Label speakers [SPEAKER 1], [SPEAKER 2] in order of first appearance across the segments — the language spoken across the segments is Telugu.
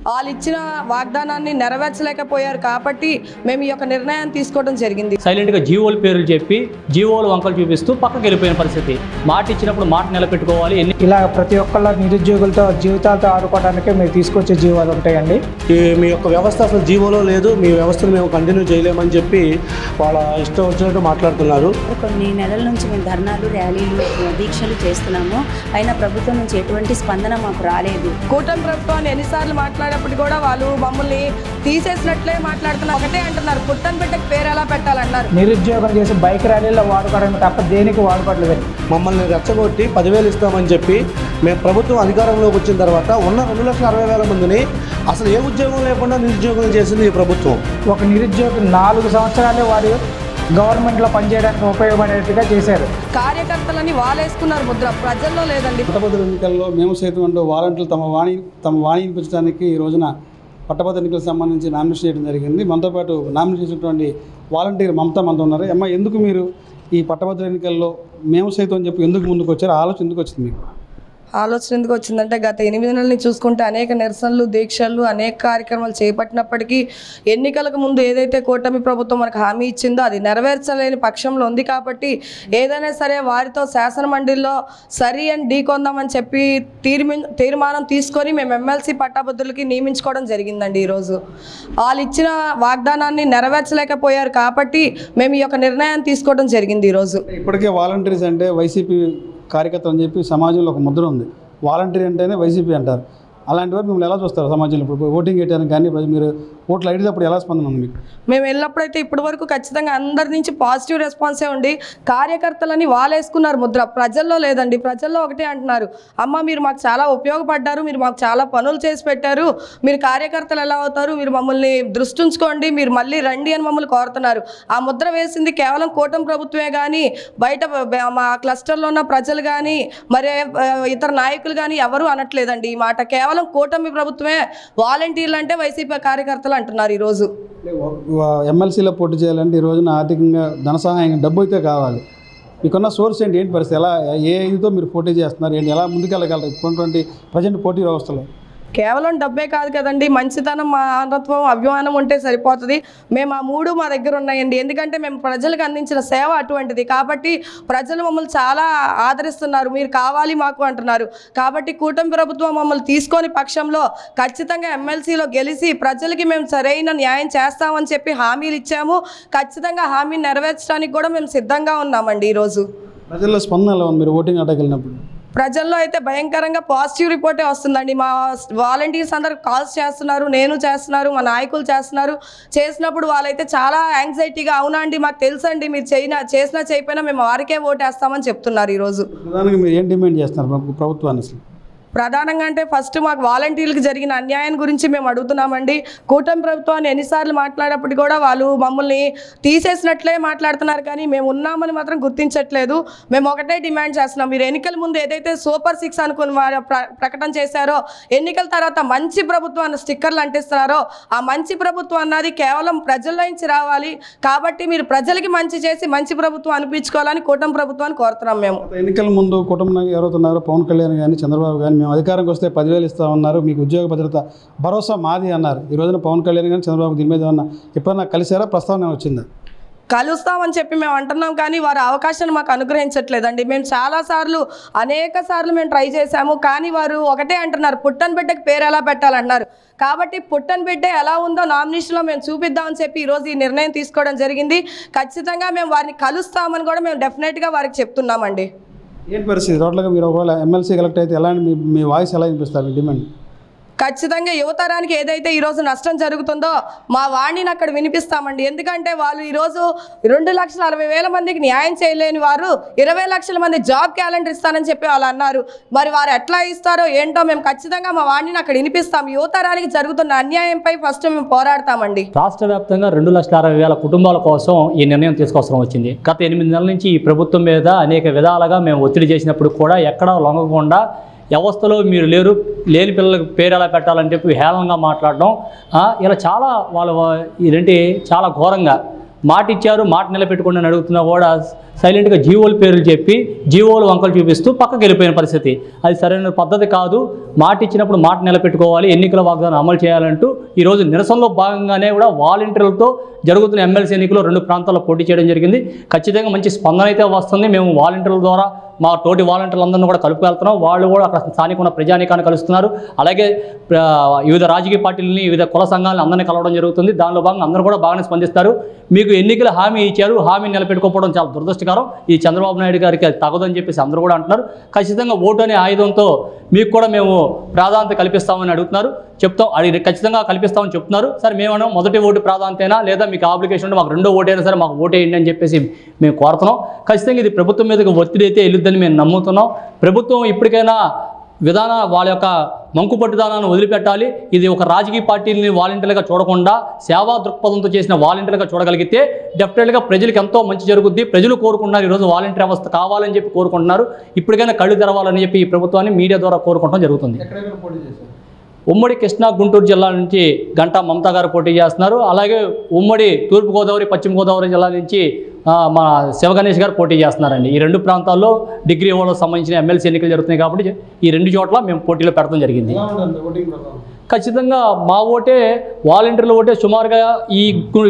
[SPEAKER 1] వాళ్ళు ఇచ్చిన వాగ్దానాన్ని నెరవేర్చలేకపోయారు కాబట్టి మేము ఈ యొక్క నిర్ణయాన్ని తీసుకోవడం జరిగింది.
[SPEAKER 2] సైలెంట్గా జీవోల పేర్లు చెప్పి జీవోలు వంకలు చూపిస్తూ పక్కకి వెళ్ళిపోయిన పరిస్థితి. మాట ఇచ్చినప్పుడు మాట నిలబెట్టుకోవాలి.
[SPEAKER 3] ఇలా ప్రతి ఒక్కళ్ళ నిరుద్యోగులతో జీవితాలతో ఆడుకోవడానికి మీరు తీసుకొచ్చే జీవోలు ఉంటాయండి.
[SPEAKER 4] మీ యొక్క వ్యవస్థ అసలు జీవోలో లేదు, మీ వ్యవస్థను మేము కంటిన్యూ చేయలేమని చెప్పి వాళ్ళ ఇష్టం వచ్చినట్టు మాట్లాడుతున్నారు.
[SPEAKER 5] కొన్ని నెలల నుంచి మేము ధర్నాలు, ర్యాలీలు, దీక్షలు చేస్తున్నాము. అయినా ప్రభుత్వం నుంచి ఎటువంటి స్పందన మాకు రాలేదు.
[SPEAKER 1] కూటమి ప్రభుత్వాన్ని ఎన్నిసార్లు మాట్లాడేటప్పుడు కూడా వాళ్ళు మమ్మల్ని తీసేసినట్లే మాట్లాడుతున్నారు. ఒకటే అంటున్నారు, పుట్టన్ బిడ్డకి పేరు ఎలా పెట్టాలన్నారు.
[SPEAKER 3] నిరుద్యోగం చేసి బైక్ ర్యాలీలో వాడుకోవడానికి తప్ప దేనికి వాడుకోవట్లేదు.
[SPEAKER 4] మమ్మల్ని రెచ్చగొట్టి 10,000 ఇస్తామని చెప్పి మేము ప్రభుత్వం అధికారంలోకి వచ్చిన తర్వాత ఉన్న 2,60,000 మందిని అసలు ఏ ఉద్యోగం లేకుండా నిరుద్యోగం చేసింది ఈ ప్రభుత్వం.
[SPEAKER 3] ఒక నిరుద్యోగి 4 సంవత్సరాలే వాడు గవర్నమెంట్లో పనిచేయడానికి ఉపయోగపడేట్టుగా చేశారు.
[SPEAKER 1] కార్యకర్తలని వాళ్ళేసుకున్నారు ముద్ర, ప్రజల్లో లేదండి.
[SPEAKER 6] పట్టభద్రుల ఎన్నికల్లో మేము సైతం అంటూ వాలంటీర్లు తమ వాణి వినిపించడానికి ఈ రోజున పట్టభద్రుల ఎన్నికలకు సంబంధించి నామినేషన్ చేయడం జరిగింది. మనతో పాటు నామినేషన్ చేసినటువంటి వాలంటీర్ మమతా మనతో ఉన్నారు. అమ్మ, ఎందుకు మీరు ఈ పట్టభద్రుల ఎన్నికల్లో మేము సైతం అని చెప్పి ఎందుకు ముందుకు వచ్చారు? ఆలోచన ఎందుకు వచ్చింది మీకు?
[SPEAKER 1] ఆలోచన ఎందుకు వచ్చిందంటే గత 8 నెలలని చూసుకుంటే అనేక నిరసనలు, దీక్షలు, అనేక కార్యక్రమాలు చేపట్టినప్పటికీ ఎన్నికలకు ముందు ఏదైతే కూటమి ప్రభుత్వం మనకు హామీ ఇచ్చిందో అది నెరవేర్చలేని పక్షంలో ఉంది. కాబట్టి ఏదైనా సరే వారితో శాసన మండలిలో సరి అని ఢీకొందామని చెప్పి తీర్మానం తీసుకొని మేము ఎమ్మెల్సీ పట్టాభద్రులకి నియమించుకోవడం జరిగిందండి. ఈరోజు వాళ్ళు ఇచ్చిన వాగ్దానాన్ని నెరవేర్చలేకపోయారు కాబట్టి మేము ఈ యొక్క నిర్ణయాన్ని తీసుకోవడం జరిగింది. ఈరోజు
[SPEAKER 6] ఇప్పటికే వాలంటీర్స్ అంటే వైసీపీ కార్యకర్త అని చెప్పి సమాజంలో ఒక ముద్ర ఉంది. వాలంటీర్ అంటేనే వైసీపీ అంటారు. అలాంటి వారు మిమ్మల్ని ఎలా చూస్తారు సమాజంలో? ఇప్పుడు ఓటింగ్ వేయడానికి కానీ మీరు ఓట్లు అడిగేటప్పుడు ఎలా స్పందన ఉంది మీకు?
[SPEAKER 1] మేము వెళ్ళినప్పుడైతే ఇప్పటి వరకు ఖచ్చితంగా అందరి నుంచి పాజిటివ్ రెస్పాన్సే ఉండి కార్యకర్తలని వాళ్ళేసుకున్నారు ముద్ర, ప్రజల్లో లేదండి. ప్రజల్లో ఒకటే అంటున్నారు, అమ్మ మీరు మాకు చాలా ఉపయోగపడ్డారు, మీరు మాకు చాలా పనులు చేసి పెట్టారు, మీరు కార్యకర్తలు ఎలా అవుతారు, మీరు మమ్మల్ని దృష్టి ఉంచుకోండి, మీరు మళ్ళీ రండి అని మమ్మల్ని కోరుతున్నారు. ఆ ముద్ర వేసింది కేవలం కూటమి ప్రభుత్వమే కానీ బయట మా క్లస్టర్లో ఉన్న ప్రజలు కానీ మరి ఇతర నాయకులు కానీ ఎవరు అనట్లేదండి ఈ మాట. కేవలం కూటమి ప్రభుత్వమే వాలంటీర్లు అంటే వైసీపీ కార్యకర్తలు అంటున్నారు. ఈరోజు
[SPEAKER 6] ఎమ్మెల్సీలో పోటీ చేయాలంటే ఈ రోజున ఆర్థికంగా ధన సహాయం డబ్బు అయితే కావాలి. మీకున్న సోర్స్ ఏంటి పరిస్థితి? ఎలా ఏ ఇదితో మీరు పోటీ చేస్తున్నారు? ఏంటి ఎలా ముందుకెళ్ళగలరు ఇప్పుడున్నటువంటి ప్రజెంట్ పోటీ వ్యవస్థలో?
[SPEAKER 1] కేవలం డబ్బే కాదు కదండి, మంచితనం, మానవత్వం, అభిమానం ఉంటే సరిపోతుంది. మేము ఆ 3 మా దగ్గర ఉన్నాయండి. ఎందుకంటే మేము ప్రజలకు అందించిన సేవ అటువంటిది. కాబట్టి ప్రజలు మమ్మల్ని చాలా ఆదరిస్తున్నారు, మీరు కావాలి మాకు అంటున్నారు. కాబట్టి కూటమి ప్రభుత్వం మమ్మల్ని తీసుకొని పక్షంలో ఖచ్చితంగా ఎమ్మెల్సీలో గెలిచి ప్రజలకి మేము సరైన న్యాయం చేస్తామని చెప్పి హామీలు ఇచ్చాము. ఖచ్చితంగా హామీని నెరవేర్చడానికి కూడా మేము సిద్ధంగా ఉన్నామండి. ఈరోజు
[SPEAKER 6] ప్రజల్లో స్పందన ఎలా ఉంది మీరు ఓటింగ్ అటాక్ వెళ్ళినప్పుడు?
[SPEAKER 1] ప్రజల్లో అయితే భయంకరంగా పాజిటివ్ రిపోర్టే వస్తుందండి. మా వాలంటీర్స్ అందరు కాల్స్ చేస్తున్నారు, నేను చేస్తున్నారు, మా నాయకులు చేసినప్పుడు వాళ్ళైతే చాలా యాంగ్జైటీగా, అవునా అండి మాకు తెలుసండి, మీరు చేసినా చేయకపోయినా మేము వారికే ఓటేస్తామని చెప్తున్నారు. ఈరోజు
[SPEAKER 6] ప్రధానంగా మీరు ఏం డిమాండ్ చేస్తున్నారు ప్రభుత్వాన్ని? అసలు
[SPEAKER 1] ప్రధానంగా అంటే ఫస్ట్ మాకు వాలంటీర్లకు జరిగిన అన్యాయం గురించి మేము అడుగుతున్నామండి. కూటమి ప్రభుత్వాన్ని ఎన్నిసార్లు మాట్లాడేటప్పుడు కూడా వాళ్ళు మమ్మల్ని తీసేసినట్లే మాట్లాడుతున్నారు కానీ మేము ఉన్నామని మాత్రం గుర్తించట్లేదు. మేము ఒకటే డిమాండ్ చేస్తున్నాం, మీరు ఎన్నికల ముందు ఏదైతే సూపర్ 6 అనుకుని వారు ప్రకటన చేశారో, ఎన్నికల తర్వాత మంచి ప్రభుత్వాన్ని స్టిక్కర్లు అంటిస్తున్నారో, ఆ మంచి ప్రభుత్వం అన్నది కేవలం ప్రజల్లో నుంచి రావాలి. కాబట్టి మీరు ప్రజలకి మంచి చేసి మంచి ప్రభుత్వం అనిపించుకోవాలని కూటమి ప్రభుత్వాన్ని కోరుతున్నాం. మేము
[SPEAKER 6] ఎన్నికల ముందు కుటుంబం ఎవరుతున్నారు, పవన్ కళ్యాణ్ కానీ చంద్రబాబు కానీ మేము అధికారంకి వస్తే 10,000 ఇస్తామన్నారు, మీకు ఉద్యోగ భద్రత భరోసా మాది అన్నారు. ఈ రోజున పవన్ కళ్యాణ్ కానీ చంద్రబాబు దీని మీద ఏమన్నా ఎప్పుడన్నా కలిసారా? ప్రస్తావన వచ్చిందా?
[SPEAKER 1] కలుస్తామని చెప్పి మేము అంటున్నాం కానీ వారు అవకాశాన్ని మాకు అనుగ్రహించట్లేదండి. మేము అనేక సార్లు మేము ట్రై చేశాము కానీ వారు ఒకటే అంటున్నారు, పుట్టన్ బిడ్డకి పేరు ఎలా పెట్టాలంటున్నారు. కాబట్టి పుట్టన్ బిడ్డ ఎలా ఉందో నామినేషన్లో మేము చూపిద్దామని చెప్పి ఈరోజు ఈ నిర్ణయం తీసుకోవడం జరిగింది. ఖచ్చితంగా మేము వారిని కలుస్తామని కూడా మేము డెఫినెట్గా వారికి చెప్తున్నామండి.
[SPEAKER 6] ఏంటి పరిస్థితి రోడ్లుగా మీరు ఒకవేళ ఎమ్మెల్సీ కలెక్ట్ అయితే ఎలాంటి మీ వాయిస్ ఎలా వినిపిస్తారు? మీ డిమాండ్
[SPEAKER 1] ఖచ్చితంగా యువతరానికి ఏదైతే ఈరోజు నష్టం జరుగుతుందో మా వాణిని అక్కడ వినిపిస్తామండి. ఎందుకంటే వాళ్ళు ఈరోజు 2,60,000 మందికి న్యాయం చేయలేని వారు 20 లక్షల మంది జాబ్ క్యాలెండర్ ఇస్తానని చెప్పి వాళ్ళు అన్నారు. మరి వారు ఎట్లా ఇస్తారో ఏంటో మేము ఖచ్చితంగా మా వాణిని అక్కడ వినిపిస్తాం. యువతరానికి జరుగుతున్న అన్యాయంపై ఫస్ట్ మేము పోరాడతామండి.
[SPEAKER 2] రాష్ట్ర వ్యాప్తంగా 2,60,000 కుటుంబాల కోసం ఈ నిర్ణయం తీసుకోవడం వచ్చింది. గత 8 నెలల నుంచి ఈ ప్రభుత్వం మీద అనేక విధాలుగా మేము ఒత్తిడి చేసినప్పుడు కూడా ఎక్కడా లొంగకుండా వ్యవస్థలో మీరు లేని పిల్లలకు పేరు ఎలా పెట్టాలని చెప్పి హేళనగా మాట్లాడడం, ఇలా చాలా వాళ్ళు ఇదేంటి చాలా ఘోరంగా మాట ఇచ్చారు, మాట నిలబెట్టుకోండి అని అడుగుతున్నా కూడా సైలెంట్గా జీవోల పేర్లు చెప్పి జీవోలు వంకలు చూపిస్తూ పక్కకి వెళ్ళిపోయిన పరిస్థితి. అది సరైన పద్ధతి కాదు. మాట ఇచ్చినప్పుడు మాట నిలబెట్టుకోవాలి, ఎన్నికల వాగ్దానం అమలు చేయాలంటూ ఈరోజు నిరసనలో భాగంగానే కూడా వాలంటీర్లతో జరుగుతున్న ఎమ్మెల్సీ ఎన్నికలు 2 ప్రాంతాల్లో పోటీ చేయడం జరిగింది. ఖచ్చితంగా మంచి స్పందన అయితే వస్తుంది. మేము వాలంటీర్ల ద్వారా మా తోటి వాలంటీర్లందరినీ కూడా కలుపుకెళ్తున్నాం. వాళ్ళు కూడా అక్కడ స్థానిక ఉన్న ప్రజానీకాన్ని కలుస్తున్నారు. అలాగే వివిధ రాజకీయ పార్టీలని, వివిధ కుల సంఘాలను అందరినీ కలవడం జరుగుతుంది. దానిలో భాగంగా అందరూ కూడా బాగానే స్పందిస్తారు. మీకు ఎన్నికల హామీ ఇచ్చారు, హామీ నిలబెట్టుకోవడం చాలా దురదృష్టకరం. ఇది చంద్రబాబు నాయుడు గారికి అది తగదని చెప్పేసి అందరూ కూడా అంటున్నారు. ఖచ్చితంగా ఓటు అనే ఆయుధంతో మీకు కూడా మేము ప్రాధాన్యత కల్పిస్తామని అడుగుతున్నారు. చెప్తాం, అది ఖచ్చితంగా కల్పిస్తామని చెప్తున్నారు. సరే మేమన్నా మొదటి ఓటు ప్రాధాన్యతైనా లేదా మీకు అప్లికేషన్ ఉంటే మాకు రెండో ఓటైనా సరే మాకు ఓటేయండి అని చెప్పేసి మేము కోరుతున్నాం. ఖచ్చితంగా ఇది ప్రభుత్వం మీదకి ఒత్తిడి అయితే వెళ్ళొద్దని మేము నమ్ముతున్నాం. ప్రభుత్వం ఇప్పటికైనా వాళ్ళ యొక్క మంకు పట్టుదనాన్ని వదిలిపెట్టాలి. ఇది ఒక రాజకీయ పార్టీని వాలంటీర్లుగా చూడకుండా సేవా దృక్పథంతో చేసిన వాలంటీర్లుగా చూడగలిగితే డెఫినెట్గా ప్రజలకు ఎంతో మంచి జరుగుద్ది. ప్రజలు కోరుకుంటున్నారు, ఈరోజు వాలంటీర్ వ్యవస్థ కావాలని చెప్పి కోరుకుంటున్నారు. ఇప్పటికైనా కళ్ళు తెరవాలని చెప్పి ఈ ప్రభుత్వాన్ని మీడియా ద్వారా కోరుకోవడం జరుగుతుంది. ఉమ్మడి కృష్ణా గుంటూరు జిల్లా నుంచి గంటా మమతా గారు పోటీ చేస్తున్నారు. అలాగే ఉమ్మడి తూర్పుగోదావరి పశ్చిమ గోదావరి జిల్లా నుంచి మా శివగణేష్ గారు పోటీ చేస్తున్నారండి. ఈ 2 ప్రాంతాల్లో డిగ్రీ వాళ్ళకి సంబంధించిన ఎమ్మెల్సీ ఎన్నికలు జరుగుతున్నాయి కాబట్టి ఈ 2 చోట్ల మేము పోటీలో పెడతాం జరిగింది. ఖచ్చితంగా మా ఓటే వాలంటీర్ల ఓటే సుమారుగా ఈ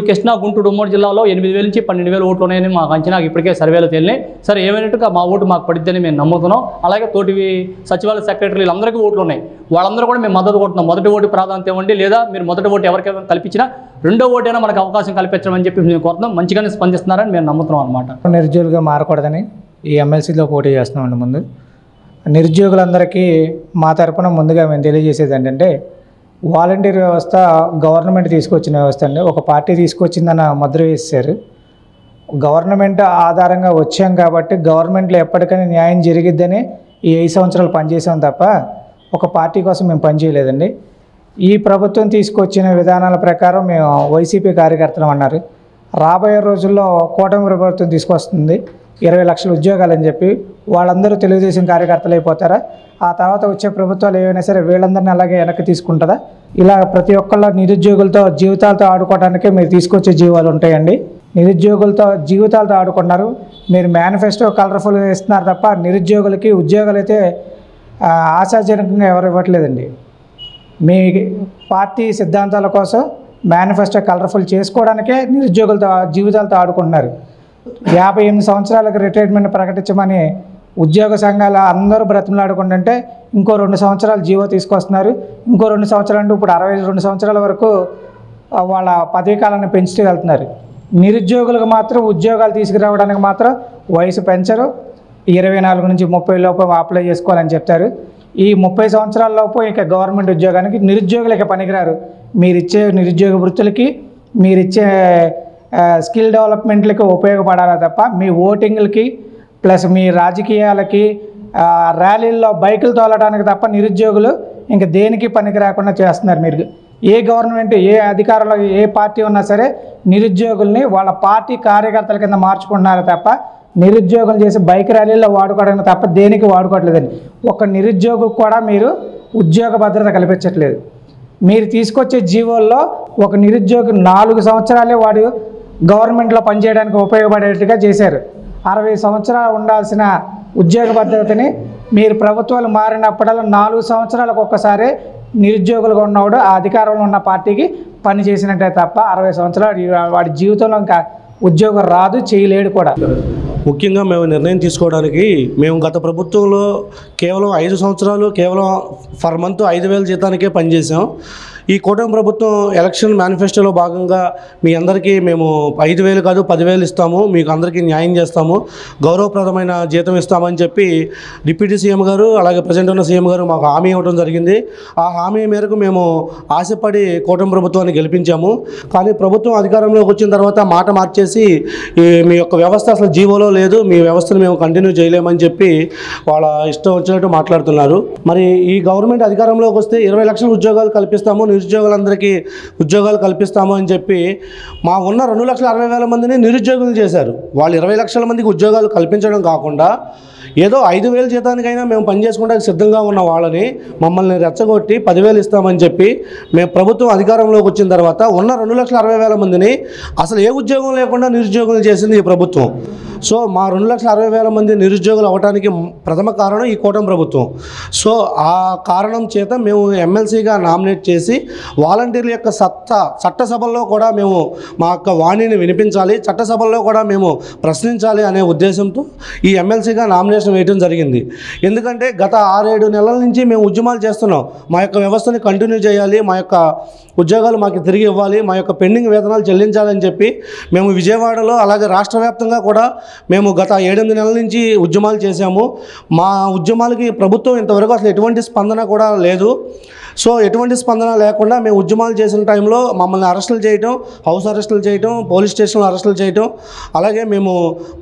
[SPEAKER 2] కృష్ణా గుంటూరు ఉమ్మడి జిల్లాలో 8,000 నుంచి 12,000 ఓట్లు ఉన్నాయని మాకు అంచనాకు ఇప్పటికే సర్వేలో తేలినాయి. సరే ఏమైనట్టుగా మా ఓటు మాకు పడిద్దని మేము నమ్ముతున్నాం. అలాగే తోటి సచివాలయ సెక్రటరీలు అందరికీ ఓట్లు ఉన్నాయి. వాళ్ళందరూ కూడా మేము మద్దతు కొడుతున్నాం. మొదటి ఓటు ప్రాధాన్యత ఇవ్వండి, లేదా మీరు మొదటి ఓటు ఎవరికైనా కల్పించినా రెండో ఓటైనా మనకు అవకాశం కల్పించడం అని చెప్పి మేము కోరుతున్నాం. మంచిగానే స్పందిస్తున్నారని మేము నమ్ముతున్నాం అనమాట.
[SPEAKER 3] నిరుద్యోగులుగా మారకూడదని ఈ ఎమ్మెల్సీలో పోటీ చేస్తున్నామండి. ముందు నిరుద్యోగులందరికీ మా తరపున ముందుగా మేము తెలియజేసేది ఏంటంటే, వాలంటీర్ వ్యవస్థ గవర్నమెంట్ తీసుకొచ్చిన వ్యవస్థ అండి. ఒక పార్టీ తీసుకొచ్చిందన్న ముద్ర వేశారు. గవర్నమెంట్ ఆధారంగా వచ్చాం కాబట్టి గవర్నమెంట్లో ఎప్పటికైనా న్యాయం జరిగిద్దని ఈ 5 సంవత్సరాలు పనిచేసాం తప్ప ఒక పార్టీ కోసం మేము పనిచేయలేదండి. ఈ ప్రభుత్వం తీసుకొచ్చిన విధానాల ప్రకారం మేము వైసీపీ కార్యకర్తలు అన్నారు. రాబోయే రోజుల్లో కూటమి ప్రభుత్వం తీసుకొస్తుంది 20 లక్షల ఉద్యోగాలని చెప్పి వాళ్ళందరూ తెలుగుదేశం కార్యకర్తలు అయిపోతారా? ఆ తర్వాత వచ్చే ప్రభుత్వాలు ఏవైనా సరే వీళ్ళందరినీ అలాగే వెనక్కి తీసుకుంటుందా? ఇలా ప్రతి ఒక్కళ్ళ నిరుద్యోగులతో జీవితాలతో ఆడుకోవడానికే మీరు తీసుకొచ్చే జీవాలు ఉంటాయండి. నిరుద్యోగులతో జీవితాలతో ఆడుకున్నారు. మీరు మేనిఫెస్టో కలర్ఫుల్గా ఇస్తున్నారు తప్ప నిరుద్యోగులకి ఉద్యోగాలు అయితే ఆశాజనకంగా ఎవరు ఇవ్వట్లేదండి. మీ పార్టీ సిద్ధాంతాల కోసం మేనిఫెస్టో కలర్ఫుల్ చేసుకోవడానికే నిరుద్యోగులతో జీవితాలతో ఆడుకుంటున్నారు. 58 సంవత్సరాలకు రిటైర్మెంట్ ప్రకటించమని ఉద్యోగ సంఘాలు అందరూ బ్రతిమలాడుకుంటుంటే ఇంకో 2 సంవత్సరాలు జీవో తీసుకొస్తున్నారు. ఇంకో 2 సంవత్సరాలు అంటే ఇప్పుడు 62 సంవత్సరాల వరకు వాళ్ళ పదవీ కాలాన్ని పెంచుతూ వెళ్తున్నారు. నిరుద్యోగులకు మాత్రం ఉద్యోగాలు తీసుకురావడానికి మాత్రం వయసు పెంచరు. 24 నుంచి 30 లోపు అప్లై చేసుకోవాలని చెప్తారు. ఈ 30 సంవత్సరాల లోపు ఇక గవర్నమెంట్ ఉద్యోగానికి నిరుద్యోగులకి పనికిరారు. మీరిచ్చే నిరుద్యోగ వృత్తులకి, మీరిచ్చే స్కిల్ డెవలప్మెంట్లకి ఉపయోగపడాలి తప్ప మీ ఓటింగ్లకి ప్లస్ మీ రాజకీయాలకి ర్యాలీల్లో బైకులు తోలడానికి తప్ప నిరుద్యోగులు ఇంకా దేనికి పనికి రాకుండా చేస్తున్నారు. మీరు ఏ గవర్నమెంట్, ఏ అధికారంలో ఏ పార్టీ ఉన్నా సరే నిరుద్యోగుల్ని వాళ్ళ పార్టీ కార్యకర్తల కింద మార్చుకుంటున్నారు తప్ప నిరుద్యోగులు చేసి బైక్ ర్యాలీల్లో వాడుకోవడానికి తప్ప దేనికి వాడుకోవట్లేదండి. ఒక నిరుద్యోగికి కూడా మీరు ఉద్యోగ భద్రత కల్పించట్లేదు. మీరు తీసుకొచ్చే జీవోల్లో ఒక నిరుద్యోగి 4 సంవత్సరాలే వాడు గవర్నమెంట్లో పనిచేయడానికి ఉపయోగపడేట్టుగా చేశారు. 60 సంవత్సరాలు ఉండాల్సిన ఉద్యోగ భద్రతని మీరు ప్రభుత్వాలు మారినప్పుడల్లా 4 సంవత్సరాలకు ఒక్కసారి నిరుద్యోగులుగా ఉన్నవాడు ఆ అధికారంలో ఉన్న పార్టీకి పని చేసినట్టే తప్ప 60 సంవత్సరాలు వాడి జీవితంలో ఇంకా ఉద్యోగం రాదు, చేయలేడు కూడా.
[SPEAKER 4] ముఖ్యంగా మేము నిర్ణయం తీసుకోవడానికి మేము గత ప్రభుత్వంలో కేవలం 5 సంవత్సరాలు కేవలం ఫర్ మంత్ 5,000 జీతానికే పనిచేసాం. ఈ కూటమి ప్రభుత్వం ఎలక్షన్ మేనిఫెస్టోలో భాగంగా మీ అందరికీ మేము 5,000 కాదు 10,000 ఇస్తాము, మీకు అందరికీ న్యాయం చేస్తాము, గౌరవప్రదమైన జీతం ఇస్తామని చెప్పి డిప్యూటీ సీఎం గారు అలాగే ప్రజెంట్ ఉన్న సీఎం గారు మాకు హామీ ఇవ్వడం జరిగింది. ఆ హామీ మేరకు మేము ఆశపడి కూటమి ప్రభుత్వాన్ని గెలిపించాము. కానీ ప్రభుత్వం అధికారంలోకి వచ్చిన తర్వాత మాట మార్చేసి మీ యొక్క వ్యవస్థ అసలు జీవోలో లేదు, మీ వ్యవస్థను మేము కంటిన్యూ చేయలేమని చెప్పి వాళ్ళ ఇష్టం వచ్చినట్టు మాట్లాడుతున్నారు. మరి ఈ గవర్నమెంట్ అధికారంలోకి వస్తే 20 లక్షల ఉద్యోగాలు కల్పిస్తాము, నిరుద్యోగులందరికీ ఉద్యోగాలు కల్పిస్తాము అని చెప్పి మా ఉన్న 2,60,000 మందిని నిరుద్యోగులు చేశారు. వాళ్ళు 20 లక్షల మందికి ఉద్యోగాలు కల్పించడం కాకుండా ఏదో 5,000 జీతానికైనా మేము పనిచేసుకోవడానికి సిద్ధంగా ఉన్న వాళ్ళని మమ్మల్ని రెచ్చగొట్టి 10,000 ఇస్తామని చెప్పి మేము ప్రభుత్వం అధికారంలోకి వచ్చిన తర్వాత ఉన్న 2,60,000 మందిని అసలు ఏ ఉద్యోగం లేకుండా నిరుద్యోగులు చేసింది ఈ ప్రభుత్వం. సో మా 2,60,000 మంది నిరుద్యోగులు అవ్వడానికి ప్రథమ కారణం ఈ కూటమి ప్రభుత్వం. సో ఆ కారణం చేత మేము ఎమ్మెల్సీగా నామినేట్ చేసి వాలంటీర్ల యొక్క చట్టసభల్లో కూడా మేము మా యొక్క వాణిని వినిపించాలి, చట్టసభల్లో కూడా మేము ప్రశ్నించాలి అనే ఉద్దేశంతో ఈ ఎమ్మెల్సీగా నామినేషన్ వేయడం జరిగింది. ఎందుకంటే గత 6-7 నెలల నుంచి మేము ఉద్యమాలు చేస్తున్నాం. మా యొక్క వ్యవస్థని కంటిన్యూ చేయాలి, మా యొక్క ఉద్యోగాలు మాకు తిరిగి ఇవ్వాలి, మా యొక్క పెండింగ్ వేతనాలు చెల్లించాలని చెప్పి మేము విజయవాడలో అలాగే రాష్ట్ర వ్యాప్తంగా కూడా మేము గత 7-8 నెలల నుంచి ఉద్యమాలు చేశాము. మా ఉద్యమాలకి ప్రభుత్వం ఇంతవరకు అసలు ఎటువంటి స్పందన కూడా లేదు. సో ఎటువంటి స్పందన లేకుండా మేము ఉద్యమాలు చేసిన టైంలో మమ్మల్ని అరెస్టులు చేయటం, హౌస్ అరెస్టులు చేయటం, పోలీస్ స్టేషన్లో అరెస్టులు చేయటం, అలాగే మేము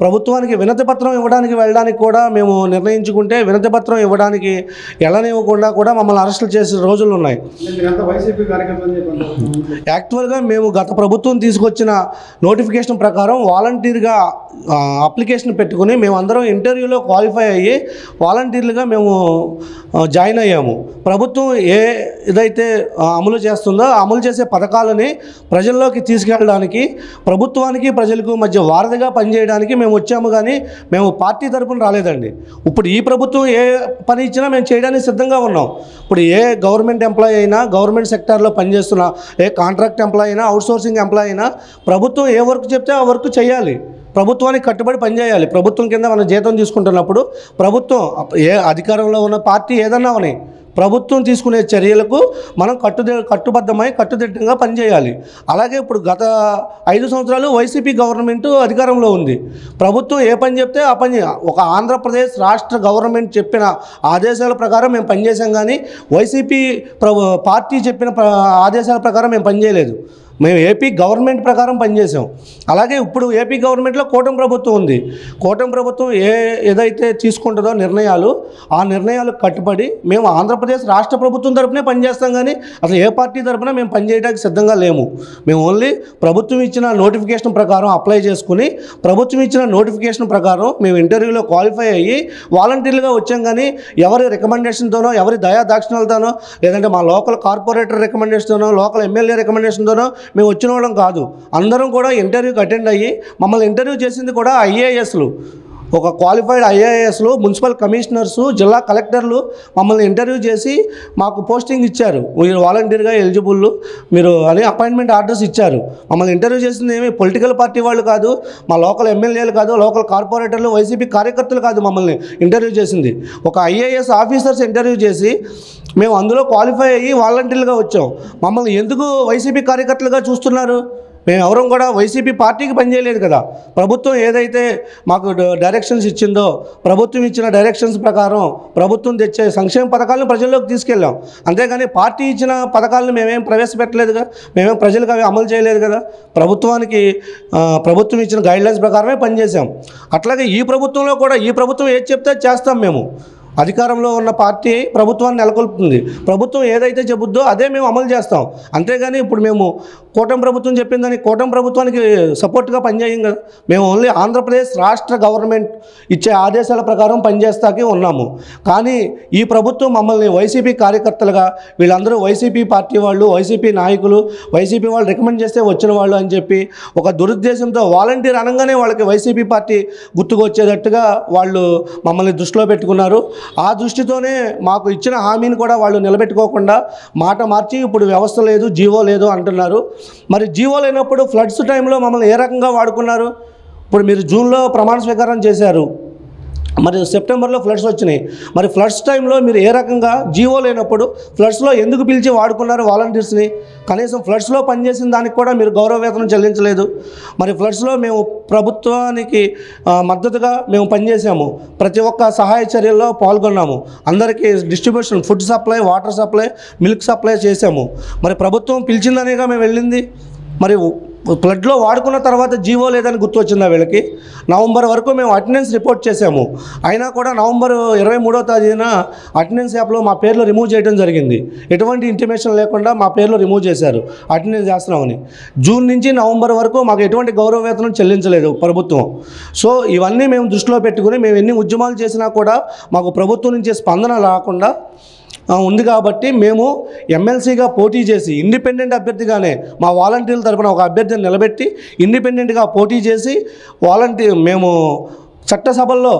[SPEAKER 4] ప్రభుత్వానికి వినతి పత్రం ఇవ్వడానికి వెళ్ళడానికి కూడా మేము నిర్ణయించుకుంటే వినతి పత్రం ఇవ్వడానికి వెళ్ళనివ్వకుండా కూడా మమ్మల్ని అరెస్టులు చేసే రోజులు ఉన్నాయి. యాక్చువల్గా మేము గత ప్రభుత్వం తీసుకొచ్చిన నోటిఫికేషన్ ప్రకారం వాలంటీర్గా అప్లికేషన్ పెట్టుకుని మేమందరం ఇంటర్వ్యూలో క్వాలిఫై అయ్యి వాలంటీర్లుగా మేము జాయిన్ అయ్యాము. ప్రభుత్వం ఏదైతే అమలు చేస్తుందో అమలు చేసే పథకాలని ప్రజల్లోకి తీసుకెళ్ళడానికి, ప్రభుత్వానికి ప్రజలకు మధ్య వారధిగా పనిచేయడానికి మేము వచ్చాము. కానీ మేము పార్టీ తరపున రాలేదండి. ఇప్పుడు ఈ ప్రభుత్వం ఏ పని ఇచ్చినా మేము చేయడానికి సిద్ధంగా ఉన్నాం. ఇప్పుడు ఏ గవర్నమెంట్ ఎంప్లాయీ అయినా, గవర్నమెంట్ సెక్టార్లో పనిచేస్తున్న ఏ కాంట్రాక్ట్ ఎంప్లాయీ అయినా, అవుట్సోర్సింగ్ ఎంప్లాయీ అయినా ప్రభుత్వం ఏ వర్క్ చెప్తే ఆ వర్క్ చేయాలి, ప్రభుత్వానికి కట్టుబడి పనిచేయాలి. ప్రభుత్వం కింద మనం జీతం తీసుకుంటున్నప్పుడు ప్రభుత్వం ఏ అధికారంలో ఉన్న పార్టీ ఏదన్నా అని ప్రభుత్వం తీసుకునే చర్యలకు మనం కట్టుబద్ధమై కట్టుదిట్టంగా పనిచేయాలి. అలాగే ఇప్పుడు గత 5 సంవత్సరాలు వైసీపీ గవర్నమెంట్ అధికారంలో ఉంది. ప్రభుత్వం ఏ పని చెప్తే ఆ పని, ఒక ఆంధ్రప్రదేశ్ రాష్ట్ర గవర్నమెంట్ చెప్పిన ఆదేశాల ప్రకారం మేము పనిచేసాం. కానీ వైసీపీ పార్టీ చెప్పిన ఆదేశాల ప్రకారం మేము పనిచేయలేదు. మేము ఏపీ గవర్నమెంట్ ప్రకారం పనిచేసాం. అలాగే ఇప్పుడు ఏపీ గవర్నమెంట్లో కూటమి ప్రభుత్వం ఉంది. కూటమి ప్రభుత్వం ఏదైతే తీసుకుంటుందో నిర్ణయాలు, ఆ నిర్ణయాలకు కట్టుబడి మేము ఆంధ్రప్రదేశ్ రాష్ట్ర ప్రభుత్వం తరపునే పనిచేస్తాం. కానీ అసలు ఏ పార్టీ తరపున మేము పనిచేయడానికి సిద్ధంగా లేము. మేము ఓన్లీ ప్రభుత్వం ఇచ్చిన నోటిఫికేషన్ ప్రకారం అప్లై చేసుకుని, ప్రభుత్వం ఇచ్చిన నోటిఫికేషన్ ప్రకారం మేము ఇంటర్వ్యూలో క్వాలిఫై అయ్యి వాలంటీర్లుగా వచ్చాం. కానీ ఎవరి రికమెండేషన్తోనో, ఎవరి దయా దాక్షిణ్యాలతోనో, లేదంటే మా లోకల్ కార్పొరేటర్ రికమెండేషన్తోనో, లోకల్ ఎమ్మెల్యే రికమెండేషన్తోనో మేము వచ్చిన వాళ్ళం కాదు. అందరం కూడా ఇంటర్వ్యూకి అటెండ్ అయ్యి, మమ్మల్ని ఇంటర్వ్యూ చేసింది కూడా ఐఏఎస్లు, ఒక క్వాలిఫైడ్ ఐఏఎస్లు, మున్సిపల్ కమిషనర్సు, జిల్లా కలెక్టర్లు మమ్మల్ని ఇంటర్వ్యూ చేసి మాకు పోస్టింగ్ ఇచ్చారు. మీరు వాలంటీర్గా ఎలిజిబుల్ మీరు అని అపాయింట్మెంట్ ఆర్డర్స్ ఇచ్చారు. మమ్మల్ని ఇంటర్వ్యూ చేసింది ఏమి పొలిటికల్ పార్టీ వాళ్ళు కాదు, మా లోకల్ ఎమ్మెల్యేలు కాదు, లోకల్ కార్పొరేటర్లు, వైసీపీ కార్యకర్తలు కాదు. మమ్మల్ని ఇంటర్వ్యూ చేసింది ఒక ఐఏఎస్ ఆఫీసర్స్ ఇంటర్వ్యూ చేసి మేము అందులో క్వాలిఫై అయ్యి వాలంటీర్లుగా వచ్చాం. మమ్మల్ని ఎందుకు వైసీపీ కార్యకర్తలుగా చూస్తున్నారు? మేము ఎవరం కూడా వైసీపీ పార్టీకి పనిచేయలేదు కదా. ప్రభుత్వం ఏదైతే మాకు డైరెక్షన్స్ ఇచ్చిందో, ప్రభుత్వం ఇచ్చిన డైరెక్షన్స్ ప్రకారం ప్రభుత్వం తెచ్చే సంక్షేమ పథకాలను ప్రజల్లోకి తీసుకెళ్ళాం. అంతేగాని పార్టీ ఇచ్చిన పథకాలను మేమేం ప్రవేశపెట్టలేదుగా, మేమేం ప్రజలకు అవి అమలు చేయలేదు కదా. ప్రభుత్వం ఇచ్చిన గైడ్లైన్స్ ప్రకారమే పనిచేసాం. అట్లాగే ఈ ప్రభుత్వంలో కూడా ఈ ప్రభుత్వం ఏది చెప్తే చేస్తాం. మేము అధికారంలో ఉన్న పార్టీ ప్రభుత్వాన్ని నెలకొల్పుతుంది. ప్రభుత్వం ఏదైతే చెబుద్దో అదే మేము అమలు చేస్తాం. అంతేగాని ఇప్పుడు మేము కూటమి ప్రభుత్వం చెప్పిందని కూటమి ప్రభుత్వానికి సపోర్ట్గా పనిచేయం కదా. మేము ఓన్లీ ఆంధ్రప్రదేశ్ రాష్ట్ర గవర్నమెంట్ ఇచ్చే ఆదేశాల ప్రకారం పనిచేస్తాకే ఉన్నాము. కానీ ఈ ప్రభుత్వం మమ్మల్ని వైసీపీ కార్యకర్తలుగా, వీళ్ళందరూ వైసీపీ పార్టీ వాళ్ళు, వైసీపీ నాయకులు, వైసీపీ వాళ్ళు రికమెండ్ చేస్తే వచ్చిన వాళ్ళు అని చెప్పి ఒక దురుద్దేశంతో వాలంటీర్ అనగానే వాళ్ళకి వైసీపీ పార్టీ గుర్తుకొచ్చేటట్టుగా వాళ్ళు మమ్మల్ని దృష్టిలో పెట్టుకున్నారు. ఆ దృష్టితోనే మాకు ఇచ్చిన హామీని కూడా వాళ్ళు నిలబెట్టుకోకుండా మాట మార్చి ఇప్పుడు వ్యవస్థ లేదు, జీవో లేదు అంటున్నారు. మరి జీవో లేనప్పుడు ఫ్లడ్స్ టైంలో మమ్మల్ని ఏ రకంగా వాడుకున్నారు? ఇప్పుడు మీరు జూన్లో ప్రమాణ స్వీకారం చేశారు, మరి సెప్టెంబర్లో ఫ్లడ్స్ వచ్చినాయి. మరి ఫ్లడ్స్ టైంలో మీరు ఏ రకంగా జీవో లేనప్పుడు ఫ్లడ్స్లో ఎందుకు పిలిచి వాడుకున్నారు వాలంటీర్స్ని? కనీసం ఫ్లడ్స్లో పనిచేసిన దానికి కూడా మీరు గౌరవ వేతనం చెల్లించలేదు. మరి ఫ్లడ్స్లో మేము ప్రభుత్వానికి మద్దతుగా మేము పనిచేసాము. ప్రతి ఒక్క సహాయ చర్యల్లో పాల్గొన్నాము. అందరికీ distribution, food supply, water supply, milk supply చేసాము. మరి ప్రభుత్వం పిలిచిందనేగా మేము వెళ్ళింది. మరి ఫ్లడ్లో వాడుకున్న తర్వాత జీవో లేదని గుర్తు వచ్చిందా వీళ్ళకి? నవంబర్ వరకు మేము అటెండెన్స్ రిపోర్ట్ చేసాము. అయినా కూడా నవంబర్ 23వ తేదీన అటెండెన్స్ యాప్లో మా పేర్లు రిమూవ్ చేయడం జరిగింది. ఎటువంటి ఇంటిమేషన్ లేకుండా మా పేర్లు రిమూవ్ చేశారు అటెండెన్స్ చేస్తున్నామని. జూన్ నుంచి నవంబర్ వరకు మాకు ఎటువంటి గౌరవ వేతనం చెల్లించలేదు ప్రభుత్వం. సో ఇవన్నీ మేము దృష్టిలో పెట్టుకుని మేము ఎన్ని ఉద్యమాలు చేసినా కూడా మాకు ప్రభుత్వం నుంచి స్పందన రాకుండా ఉంది కాబట్టి మేము ఎమ్మెల్సీగా పోటీ చేసి ఇండిపెండెంట్ అభ్యర్థిగానే మా వాలంటీర్ల తరపున ఒక అభ్యర్థిని నిలబెట్టి ఇండిపెండెంట్గా పోటీ చేసి మేము చట్టసభల్లో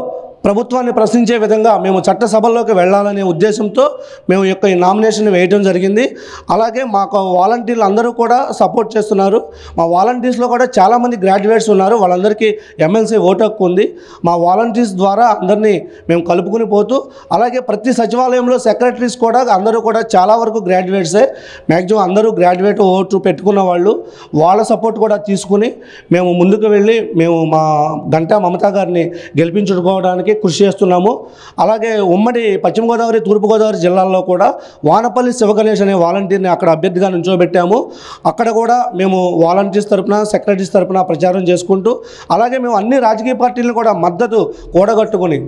[SPEAKER 4] ప్రభుత్వాన్ని ప్రశ్నించే విధంగా మేము చట్టసభల్లోకి వెళ్ళాలనే ఉద్దేశంతో మేము యొక్క ఈ నామినేషన్ వేయడం జరిగింది. అలాగే మాకు వాలంటీర్లు అందరూ కూడా సపోర్ట్ చేస్తున్నారు. మా వాలంటీర్స్లో కూడా చాలామంది గ్రాడ్యుయేట్స్ ఉన్నారు. వాళ్ళందరికీ ఎమ్మెల్సీ ఓటు హక్కు ఉంది. మా వాలంటీర్స్ ద్వారా అందరినీ మేము కలుపుకుని పోతూ, అలాగే ప్రతి సచివాలయంలో సెక్రటరీస్ కూడా అందరూ కూడా చాలా వరకు గ్రాడ్యుయేట్సే, మ్యాక్సిమం అందరూ గ్రాడ్యుయేట్ ఓటు పెట్టుకున్న వాళ్ళు. వాళ్ళ సపోర్ట్ కూడా తీసుకుని మేము ముందుకు వెళ్ళి మేము మా గంటా మమతా గారిని గెలిపించుకోవడానికి కృషి చేస్తున్నాము. అలాగే ఉమ్మడి పశ్చిమ గోదావరి, తూర్పుగోదావరి జిల్లాల్లో కూడా వానపల్లి శివగణేష్ అనే వాలంటీర్ని అక్కడ అభ్యర్థిగా నుంచోబెట్టాము. అక్కడ కూడా మేము వాలంటీర్స్ తరపున, సెక్రటరీస్ తరపున ప్రచారం చేసుకుంటూ, అలాగే మేము అన్ని రాజకీయ పార్టీలను కూడా మద్దతు కూడగట్టుకుని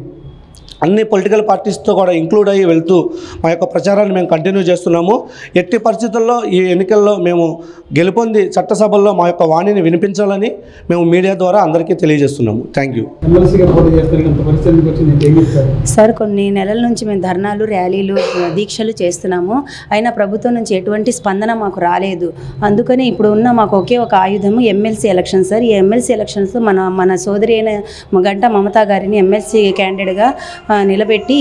[SPEAKER 4] అన్ని పొలిటికల్ పార్టీస్తో కూడా ఇంక్లూడ్ అయ్యి వెళ్తూ మా యొక్క ప్రచారాన్ని మేము కంటిన్యూ చేస్తున్నాము. ఎట్టి పరిస్థితుల్లో ఈ ఎన్నికల్లో మేము గెలుపొంది చట్టసభల్లో మా యొక్క వాణిని వినిపించాలని మేము మీడియా ద్వారా అందరికీ తెలియజేస్తున్నాము. Thank you.
[SPEAKER 6] ఎమ్మెల్సీగా పోటీ చేస్తున్నంత పరిస్థితికి వచ్చి నేను ఏం చెప్తాను?
[SPEAKER 5] సార్, కొన్ని నెలల నుంచి మేము ధర్నాలు, ర్యాలీలు, దీక్షలు చేస్తున్నాము. అయినా ప్రభుత్వం నుంచి ఎటువంటి స్పందన మాకు రాలేదు. అందుకని ఇప్పుడు ఉన్న మాకు ఒకే ఒక ఆయుధము ఎమ్మెల్సీ ఎలక్షన్ సార్. ఈ ఎమ్మెల్సీ ఎలక్షన్స్లో మన సోదరి అయిన గంటా మమతా గారిని ఎమ్మెల్సీ క్యాండిడేట్గా నిలబెట్టి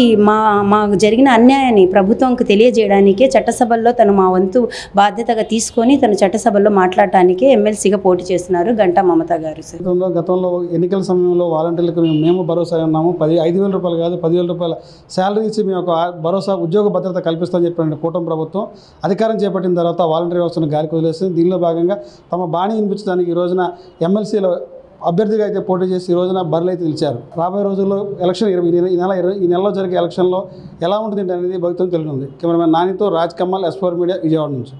[SPEAKER 5] మాకు జరిగిన అన్యాయాన్ని ప్రభుత్వంకి తెలియజేయడానికే చట్టసభల్లో తను మా వంతు బాధ్యతగా తీసుకొని తను చట్టసభల్లో మాట్లాడటానికే ఎమ్మెల్సీగా పోటీ చేస్తున్నారు గంటా మమతా గారు సార్.
[SPEAKER 6] గతంలో ఎన్నికల సమయంలో వాలంటీర్లకు మేము భరోసా ఉన్నాము. 5,000 రూపాయలు కాదు, 10,000 రూపాయల శాలరీ ఇచ్చి మేము ఒక భరోసా, ఉద్యోగ భద్రత కల్పిస్తామని చెప్పిన కూటమి ప్రభుత్వం అధికారం చేపట్టిన తర్వాత వాలంటీర్ వ్యవస్థను గాలికి వదిలేస్తుంది. దీనిలో భాగంగా తమ బాణి వినిపించడానికి ఈ రోజున ఎమ్మెల్సీలో అభ్యర్థిగా అయితే పోటీ చేసి ఈ రోజున బరిలైతే నిలిచారు. రాబోయే రోజుల్లో ఎలక్షన్ ఈ నెలలో జరిగే ఎలక్షన్లో ఎలా ఉంటుంది అనేది భవిష్యత్తు తెలుస్తుంది. కెమెరామెన్ నానితో రాజ్ కమ్మల్, S4 మీడియా, విజయవాడ నుంచి.